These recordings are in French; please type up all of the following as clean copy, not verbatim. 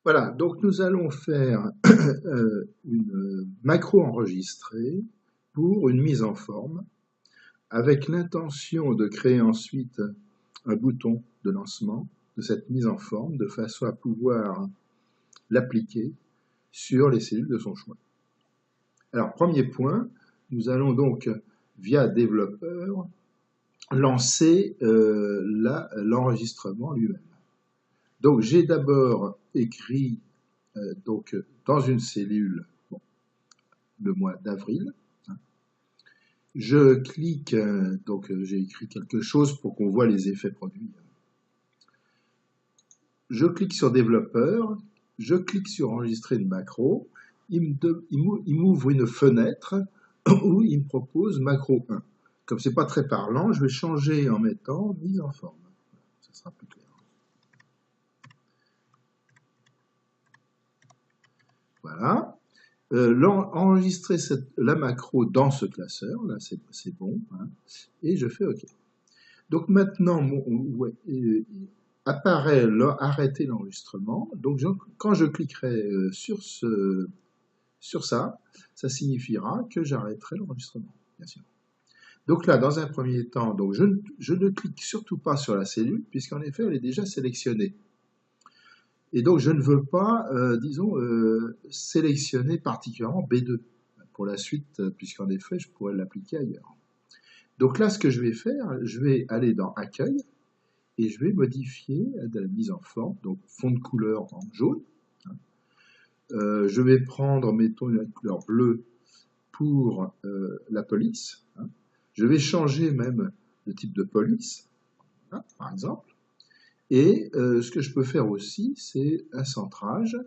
Voilà, donc nous allons faire une macro enregistrée pour une mise en forme avec l'intention de créer ensuite un bouton de lancement de cette mise en forme de façon à pouvoir l'appliquer sur les cellules de son choix. Alors, premier point, nous allons donc, via développeur, lancer l'enregistrement lui-même. Donc, j'ai d'abord écrit donc, dans une cellule le mois d'avril. Je clique, donc j'ai écrit quelque chose pour qu'on voit les effets produits. Je clique sur développeur, je clique sur enregistrer une macro, il m'ouvre une fenêtre où il me propose macro 1. Comme c'est pas très parlant, je vais changer en mettant mise en forme. Ça sera plus clair. Voilà. Enregistrer la macro dans ce classeur, là c'est bon, hein, et je fais OK. Donc maintenant, apparaît arrêter l'enregistrement. Donc quand je cliquerai sur ça, ça signifiera que j'arrêterai l'enregistrement, bien sûr. Donc là, dans un premier temps, donc je ne clique surtout pas sur la cellule, puisqu'en effet, elle est déjà sélectionnée. Et donc, je ne veux pas, disons, sélectionner particulièrement B2 pour la suite, puisqu'en effet, je pourrais l'appliquer ailleurs. Donc là, ce que je vais faire, je vais aller dans Accueil et je vais modifier la mise en forme, donc fond de couleur en jaune. Je vais prendre, mettons, une couleur bleue pour la police. Je vais changer même le type de police, par exemple. Et ce que je peux faire aussi, c'est un centrage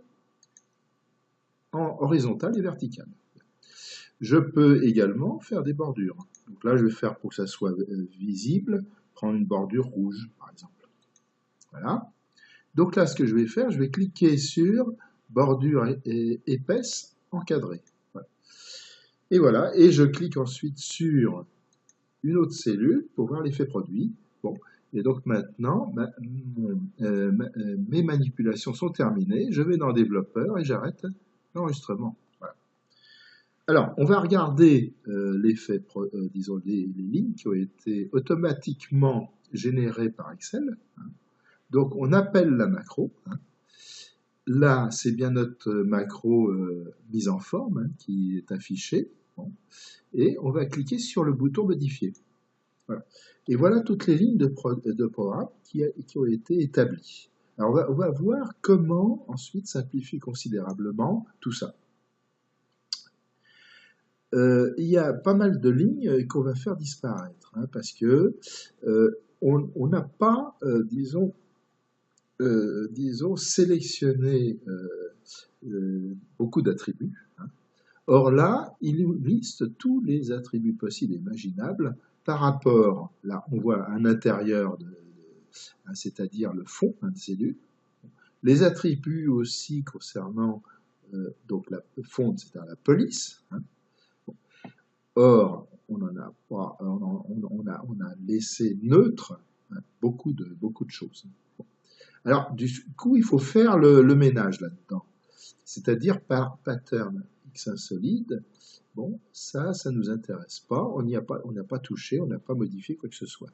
en horizontal et vertical. Je peux également faire des bordures. Donc là, je vais faire pour que ça soit visible, prendre une bordure rouge, par exemple. Voilà. Donc là, ce que je vais faire, je vais cliquer sur bordure épaisse encadrée. Voilà. Et voilà, et je clique ensuite sur une autre cellule pour voir l'effet produit. Bon, et donc maintenant, mes manipulations sont terminées. Je vais dans développeur et j'arrête l'enregistrement. Voilà. Alors, on va regarder l'effet, disons, les lignes qui ont été automatiquement générées par Excel. Donc, on appelle la macro. Là, c'est bien notre macro mise en forme qui est affichée. Bon. Et on va cliquer sur le bouton modifier. Voilà. Et voilà toutes les lignes de programme qui ont été établies. Alors on va voir comment ensuite simplifier considérablement tout ça. Il y a pas mal de lignes qu'on va faire disparaître, parce que on n'a pas, disons, sélectionné beaucoup d'attributs. Or là, il liste tous les attributs possibles et imaginables par rapport, là on voit un intérieur, c'est-à-dire le fond de cellule, les attributs aussi concernant donc la fond, c'est-à-dire la police. Or, on a laissé neutre beaucoup de choses. Alors, du coup, il faut faire le ménage là-dedans, c'est-à-dire par pattern X1 solide. Bon, ça nous intéresse pas, on n'a pas touché, on n'a pas modifié quoi que ce soit.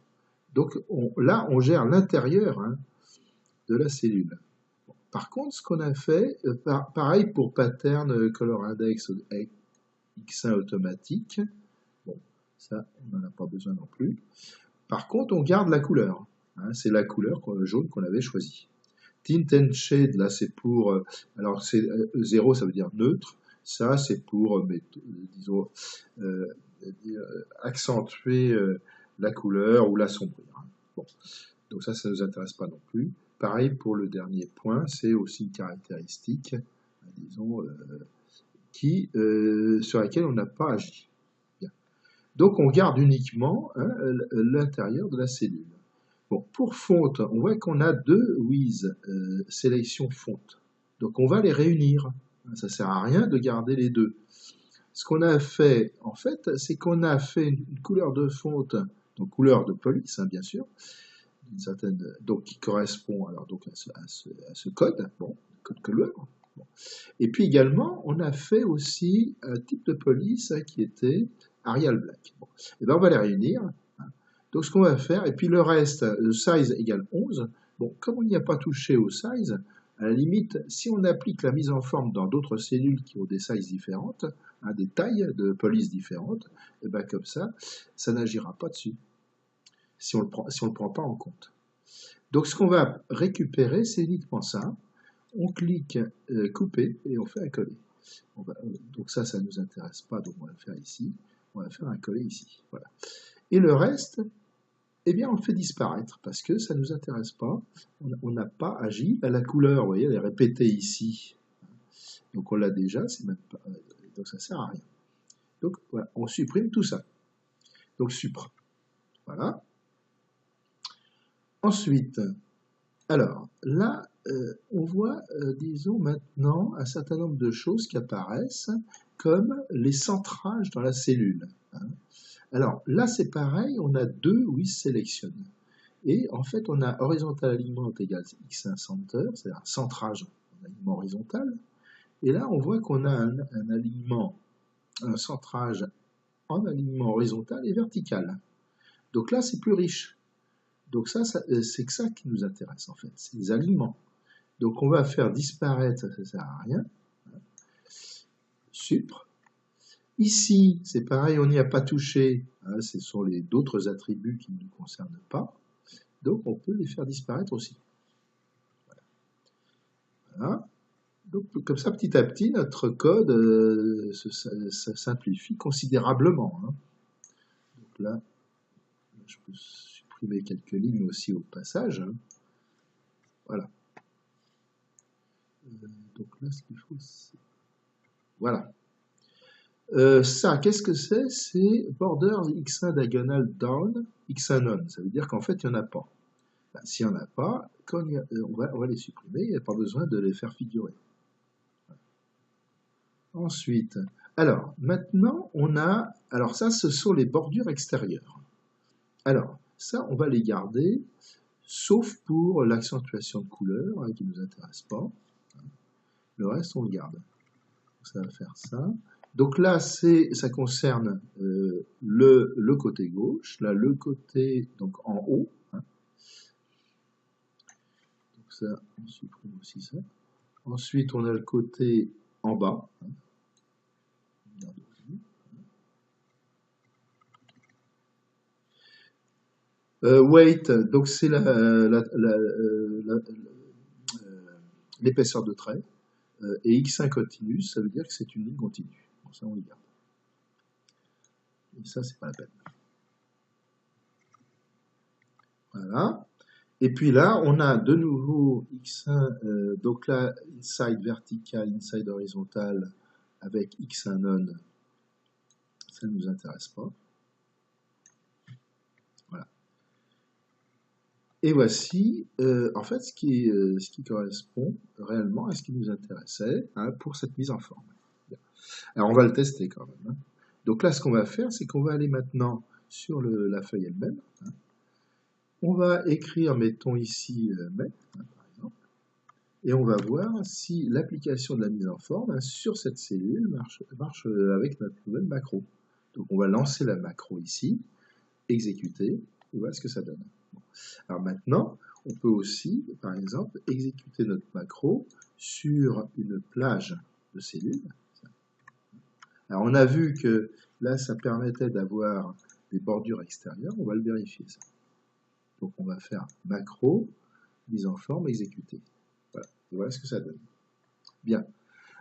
Donc là, on gère l'intérieur de la cellule. Bon, par contre, ce qu'on a fait, pareil pour pattern color index X1 automatique. Bon, ça, on n'en a pas besoin non plus. Par contre, on garde la couleur. C'est la couleur jaune qu'on avait choisie. Tint and Shade, là, c'est pour... alors, 0, ça veut dire neutre. Ça, c'est pour, disons, accentuer la couleur ou l'assombrir. Bon. Donc ça ne nous intéresse pas non plus. Pareil pour le dernier point, c'est aussi une caractéristique, disons, sur laquelle on n'a pas agi. Bien. Donc on garde uniquement l'intérieur de la cellule. Bon, pour fonte, on voit qu'on a deux with sélection fonte. Donc on va les réunir. Ça ne sert à rien de garder les deux. Ce qu'on a fait, en fait, c'est qu'on a fait une couleur de fonte, donc couleur de police, bien sûr, une certaine, donc qui correspond alors donc à ce code. Bon, code couleur. Bon. Et puis également, on a fait aussi un type de police qui était Arial Black. Bon. Et bien on va les réunir. Donc ce qu'on va faire, et puis le reste, le size égale 11. Bon, comme on n'y a pas touché au size, à la limite, si on applique la mise en forme dans d'autres cellules qui ont des sizes différentes, des tailles de police différentes, et ben comme ça n'agira pas dessus, si on le prend pas en compte. Donc ce qu'on va récupérer, c'est uniquement ça. On clique couper et on fait un coller. Donc ça ne nous intéresse pas, donc on va le faire ici. On va faire un coller ici. Voilà. Et le reste, eh bien, on le fait disparaître parce que ça ne nous intéresse pas. On n'a pas agi à la couleur. Vous voyez, elle est répétée ici. Donc on l'a déjà, c'est même pas, donc ça ne sert à rien. Donc voilà, on supprime tout ça. Donc supr. Voilà. Ensuite, alors là, on voit, disons maintenant, un certain nombre de choses qui apparaissent comme les centrages dans la cellule. Alors là, c'est pareil, on a deux où ils se sélectionnent. Et en fait, on a horizontal alignement égale x1 center, c'est-à-dire un centrage en alignement horizontal. Et là, on voit qu'on a un alignement, un centrage en alignement horizontal et vertical. Donc là, c'est plus riche. Donc ça c'est que ça qui nous intéresse en fait, c'est les alignements. Donc on va faire disparaître, ça ne sert à rien. Supr. Ici, c'est pareil, on n'y a pas touché. Ce sont les d'autres attributs qui ne nous concernent pas. Donc on peut les faire disparaître aussi. Voilà. Donc comme ça, petit à petit, notre code se simplifie considérablement. Donc là, je peux supprimer quelques lignes aussi au passage. Voilà. Donc là, ce qu'il faut, c'est... Voilà. Ça, qu'est-ce que c'est? C'est borders x1 diagonal down, x1 on. Ça veut dire qu'en fait, il n'y en a pas. Ben, s'il n'y en a pas, quand on va les supprimer, il n'y a pas besoin de les faire figurer. Ensuite, alors, maintenant, on a... Alors ça, ce sont les bordures extérieures. Alors, ça, on va les garder, sauf pour l'accentuation de couleur, qui ne nous intéresse pas. Le reste, on le garde. Donc, ça va faire ça. Donc là, ça concerne le côté gauche, là, le côté donc en haut. Donc ça, on supprime aussi ça. Ensuite, on a le côté en bas. Weight, donc c'est l'épaisseur de trait. Et x1 continu, ça veut dire que c'est une ligne continue. Bon, ça, on le garde. Et ça, c'est pas la peine. Voilà. Et puis là, on a de nouveau x1, donc là, inside vertical, inside horizontal, avec x1 on. Ça ne nous intéresse pas. Voilà. Et voici, en fait, ce qui correspond réellement à ce qui nous intéressait pour cette mise en forme. Alors, on va le tester quand même. Donc là, ce qu'on va faire, c'est qu'on va aller maintenant sur la feuille elle-même. On va écrire, mettons ici, met, par exemple, et on va voir si l'application de la mise en forme sur cette cellule marche avec notre nouvelle macro. Donc on va lancer la macro ici, exécuter, et voilà ce que ça donne. Bon. Alors maintenant, on peut aussi, par exemple, exécuter notre macro sur une plage de cellules. Alors on a vu que là, ça permettait d'avoir des bordures extérieures, on va le vérifier ça. Donc on va faire macro, mise en forme, exécuter. Voilà, et voilà ce que ça donne. Bien.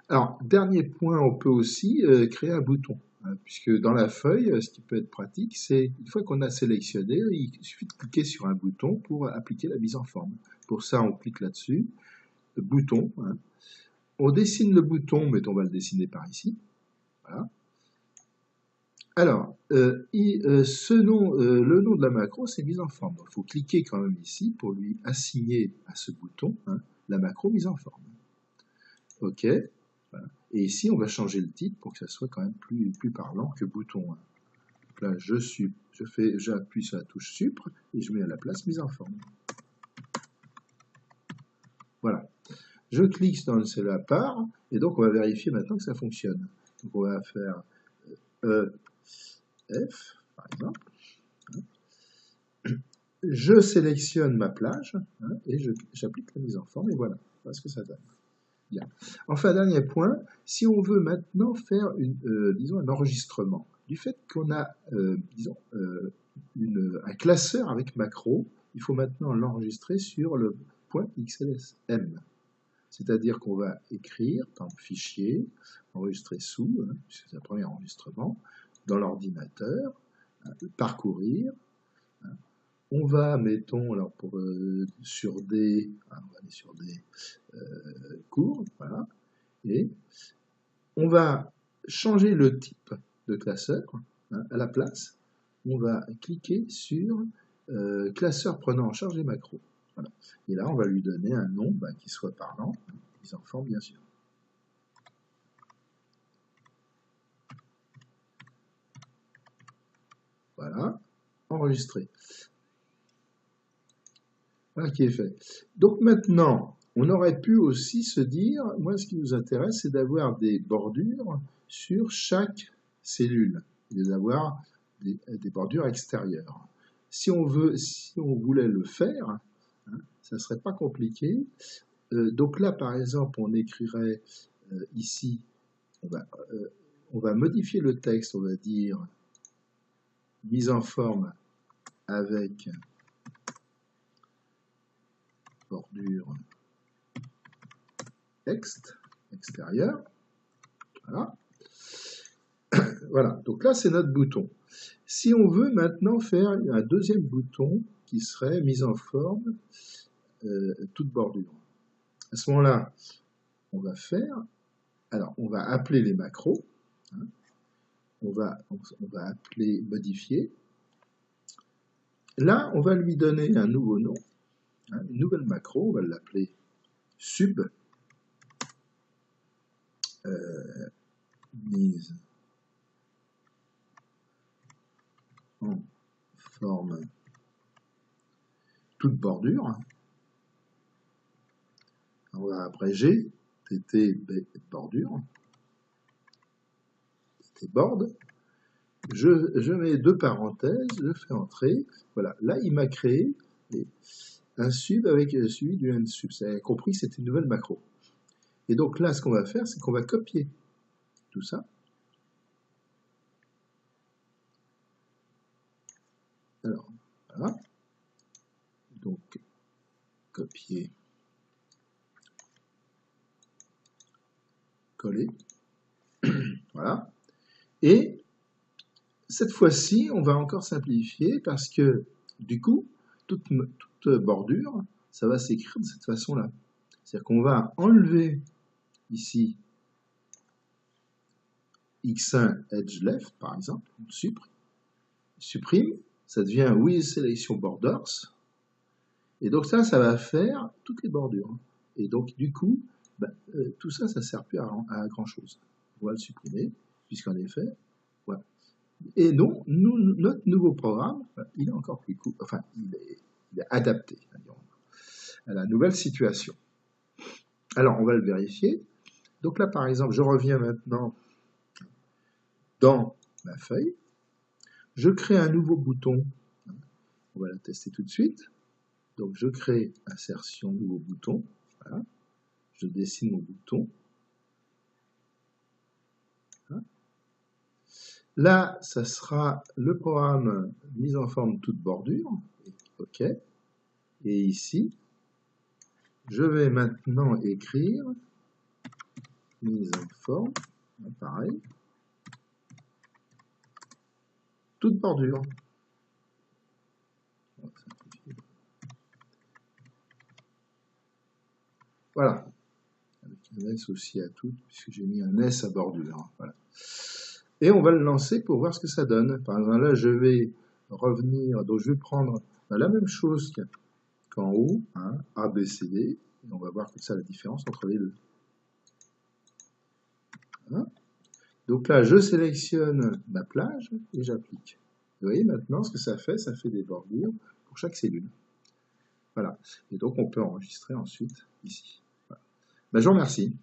Alors, dernier point, on peut aussi créer un bouton. Puisque dans la feuille, ce qui peut être pratique, c'est une fois qu'on a sélectionné, il suffit de cliquer sur un bouton pour appliquer la mise en forme. Pour ça, on clique là-dessus, le bouton. On dessine le bouton, mais on va le dessiner par ici. Voilà. Alors, le nom de la macro, c'est mise en forme. Il faut cliquer quand même ici pour lui assigner à ce bouton la macro mise en forme. OK. Voilà. Et ici, on va changer le titre pour que ça soit quand même plus parlant que bouton. Donc là, j'appuie sur la touche supr et je mets à la place mise en forme. Voilà. Je clique dans le cellule à part, et donc on va vérifier maintenant que ça fonctionne. Donc on va faire E, F, par exemple. Je sélectionne ma plage, hein, et j'applique la mise en forme, et voilà ce que ça donne. Bien. Enfin, dernier point, si on veut maintenant faire disons un enregistrement, du fait qu'on a disons, un classeur avec macro, il faut maintenant l'enregistrer sur le point XLSM. C'est-à-dire qu'on va écrire, par exemple, fichier, enregistrer sous, hein, puisque c'est le premier enregistrement, dans l'ordinateur, hein, parcourir. Hein. On va, mettons, alors pour sur D, hein, on va aller sur D cours, voilà, et on va changer le type de classeur, hein, à la place. On va cliquer sur classeur prenant en charge les macros. Voilà. Et là, on va lui donner un nom qui soit parlant, mise en forme bien sûr. Voilà, enregistré. Voilà qui est fait. Donc maintenant, on aurait pu aussi se dire, moi ce qui nous intéresse, c'est d'avoir des bordures sur chaque cellule, et d'avoir des bordures extérieures. Si on voulait le faire, hein, ça ne serait pas compliqué. Donc là, par exemple, on écrirait ici, on va modifier le texte, on va dire mise en forme avec bordure extérieure. Voilà. Voilà, donc là c'est notre bouton. Si on veut maintenant faire un deuxième bouton qui serait mise en forme toute bordure, à ce moment-là, on va faire, alors on va appeler les macros, hein, on va appeler modifier. Là, on va lui donner un nouveau nom, hein, une nouvelle macro, on va l'appeler sub mise en forme toute bordure. On va abréger TT bordure, TT borde. Je mets deux parenthèses, je fais entrer. Voilà, là il m'a créé un sub avec suivi du nsub. Vous avez compris, c'est une nouvelle macro. Et donc là, ce qu'on va faire, c'est qu'on va copier tout ça. Alors, voilà. Donc, copier, coller. Voilà. Et cette fois-ci, on va encore simplifier parce que, du coup, toute bordure, ça va s'écrire de cette façon-là. C'est-à-dire qu'on va enlever ici X1 edge left, par exemple, on supprime, ça devient with selection borders, et donc ça va faire toutes les bordures. Et donc, du coup, tout ça, ça ne sert plus à grand-chose. On va le supprimer, puisqu'en effet, voilà. Et non, notre nouveau programme, il est encore plus cool, enfin, il est adapté à la nouvelle situation. Alors, on va le vérifier. Donc là, par exemple, je reviens maintenant dans ma feuille. Je crée un nouveau bouton. On va le tester tout de suite. Donc, je crée insertion, nouveau bouton. Voilà. Je dessine mon bouton. Voilà. Là, ça sera le programme mise en forme toute bordure. OK. Et ici, je vais maintenant écrire mise en forme, pareil, toute bordure. Voilà. Avec un S aussi à tout, puisque j'ai mis un S à bordure. Voilà. Et on va le lancer pour voir ce que ça donne. Par exemple, là, je vais revenir, donc je vais prendre la même chose qu'en haut, hein, A, B, C, D, et on va voir comme ça la différence entre les deux. Voilà. Donc là, je sélectionne ma plage et j'applique. Vous voyez maintenant ce que ça fait des bordures pour chaque cellule. Voilà. Et donc on peut enregistrer ensuite ici. Voilà. Ben, je vous remercie.